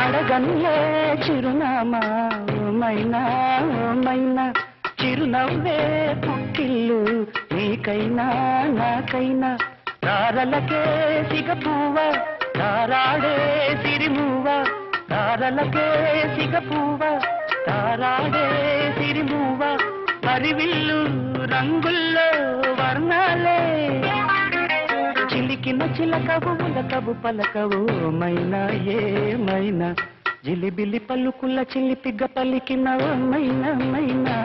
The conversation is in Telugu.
అడగన్లే చిరునామా మైనా మైనా చిరునవ్వే పుట్టిల్లు నీకైనా నాకైనా తారలకే సిగపువ్వ తారాడే సిరిమువ్వ తారలకే సిగపువ్వ తారాడే సిరిమువ్వ పరివిల్లు రంగుల్లో వర్ణాలే చిలికిన చిలకవు ఉలకవు పలకవు మైనా ఏమైనా జిలిబిలి పలుకుల చిలిపిగ పలికిన మైనా మైనా